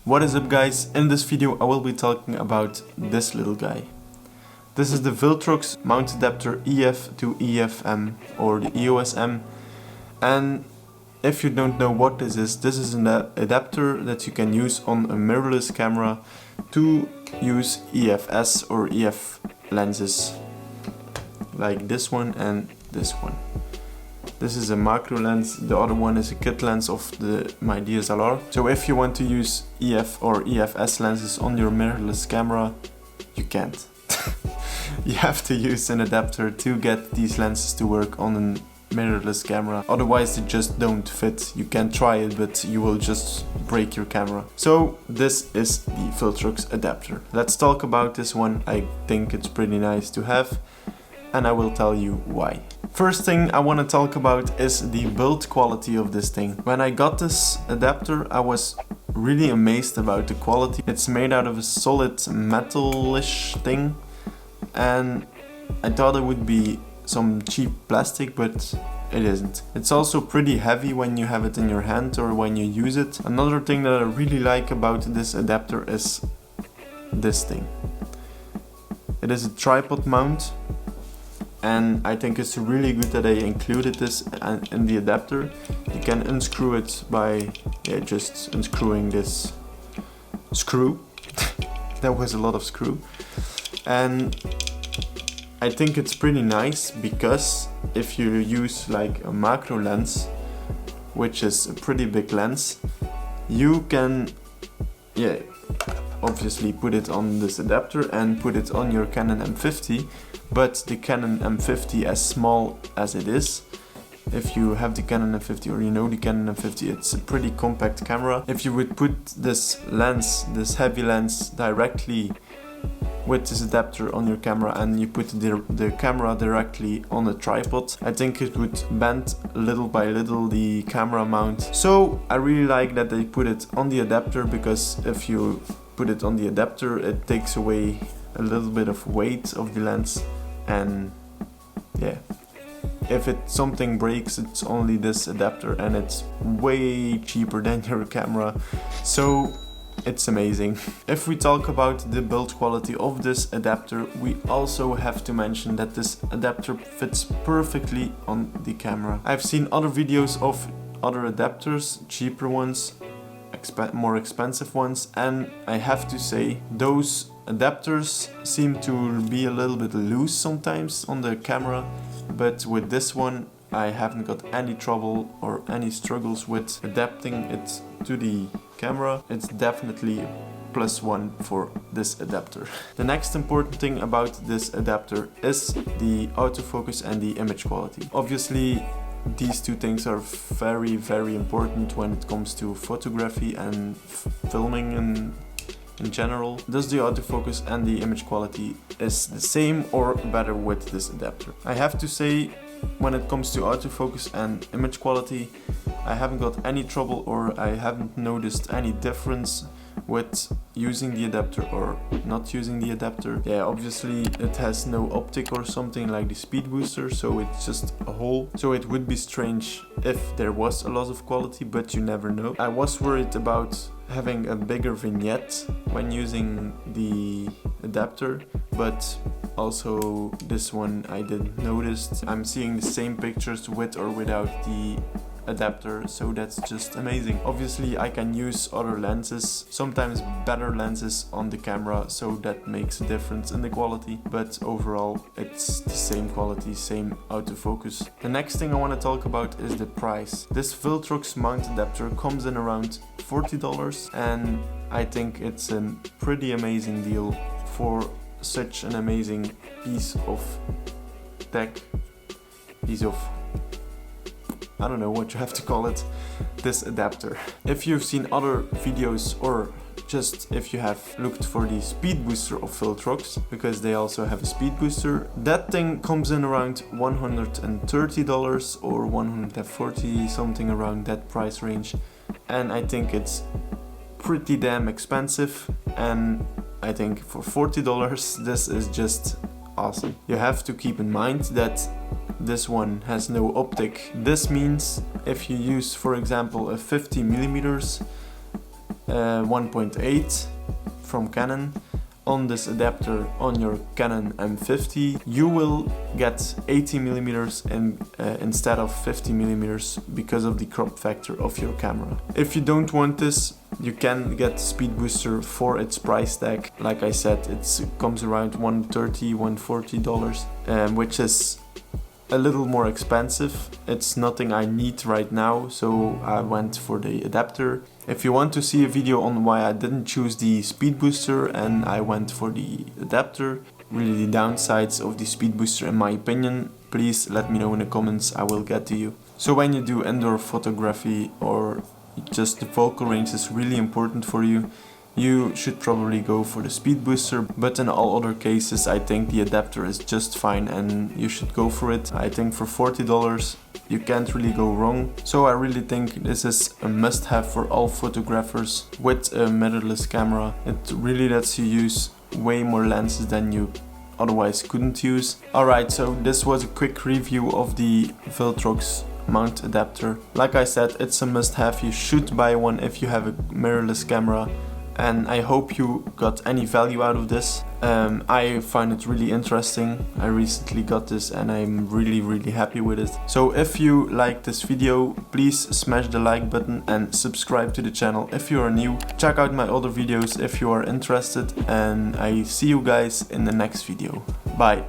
What is up guys, in this video I will be talking about this little guy. This is the VILTROX mount adapter EF to EF-M or the EOS-M, and if you don't know what this is an adapter that you can use on a mirrorless camera to use EFS or EF lenses like this one and this one. This is a macro lens, the other one is a kit lens of my DSLR. So if you want to use EF or EFS lenses on your mirrorless camera, you can't. You have to use an adapter to get these lenses to work on a mirrorless camera. Otherwise they just don't fit. You can try it, but you will just break your camera. So this is the VILTROX adapter. Let's talk about this one. I think it's pretty nice to have, and I will tell you why. First thing I want to talk about is the build quality of this thing. When I got this adapter, I was really amazed about the quality. It's made out of a solid metalish thing, and I thought it would be some cheap plastic, but it isn't. It's also pretty heavy when you have it in your hand or when you use it. Another thing that I really like about this adapter is this thing. It is a tripod mount, and I think it's really good that they included this in the adapter. You can unscrew it by just unscrewing this screw. That was a lot of screw. And I think it's pretty nice because if you use like a macro lens, which is a pretty big lens, you can obviously put it on this adapter and put it on your Canon M50, but the Canon M50, as small as it is, if you have the Canon M50 or you know the Canon M50, it's a pretty compact camera. If you would put this lens, this heavy lens, directly with this adapter on your camera and you put the camera directly on a tripod, I think it would bend little by little the camera mount. So I really like that they put it on the adapter, because if you put it on the adapter it takes away a little bit of weight of the lens, and yeah, if something breaks, it's only this adapter and it's way cheaper than your camera, so it's amazing. If we talk about the build quality of this adapter, we also have to mention that this adapter fits perfectly on the camera. I've seen other videos of other adapters, cheaper ones, more expensive ones, and I have to say those adapters seem to be a little bit loose sometimes on the camera, but with this one I haven't got any trouble or any struggles with adapting it to the camera. It's definitely a +1 for this adapter. The next important thing about this adapter is the autofocus and the image quality. Obviously these two things are very, very important when it comes to photography and filming in general. Thus the autofocus and the image quality is the same or better with this adapter. I have to say, when it comes to autofocus and image quality, I haven't got any trouble or I haven't noticed any difference with using the adapter or not using the adapter. Yeah, obviously it has no optic or something like the speed booster, so it's just a hole. So it would be strange if there was a loss of quality, but you never know. I was worried about having a bigger vignette when using the adapter, but also this one I didn't notice. I'm seeing the same pictures with or without the adapter, so that's just amazing. Obviously I can use other lenses, sometimes better lenses on the camera, so that makes a difference in the quality, but overall it's the same quality, same autofocus. The next thing I want to talk about is the price. This VILTROX mount adapter comes in around $40, and I think it's a pretty amazing deal for such an amazing piece of tech, I don't know what you have to call it, this adapter. If you've seen other videos, or just if you have looked for the speed booster of VILTROX, because they also have a speed booster, that thing comes in around $130 or $140, something around that price range, and I think it's pretty damn expensive, and I think for $40 this is just awesome. You have to keep in mind that this one has no optic. This means if you use, for example, a 50mm 1.8 from Canon on this adapter on your Canon M50, you will get 80mm instead of 50mm because of the crop factor of your camera. If you don't want this, you can get speed booster for its price tag. Like I said, it comes around $130, $140, which is a little more expensive. It's nothing I need right now, so I went for the adapter. If you want to see a video on why I didn't choose the speed booster and I went for the adapter, really the downsides of the speed booster in my opinion, please let me know in the comments, I will get to you. So when you do indoor photography or just the focal range is really important for you, you should probably go for the speed booster, but in all other cases I think the adapter is just fine and you should go for it. I think for $40 you can't really go wrong. So I really think this is a must-have for all photographers with a mirrorless camera. It really lets you use way more lenses than you otherwise couldn't use. Alright, so this was a quick review of the VILTROX mount adapter. Like I said, it's a must-have. You should buy one if you have a mirrorless camera. And I hope you got any value out of this. I find it really interesting. I recently got this and I'm really happy with it. So if you like this video, please smash the like button and subscribe to the channel if you are new. Check out my other videos if you are interested, and I see you guys in the next video. Bye.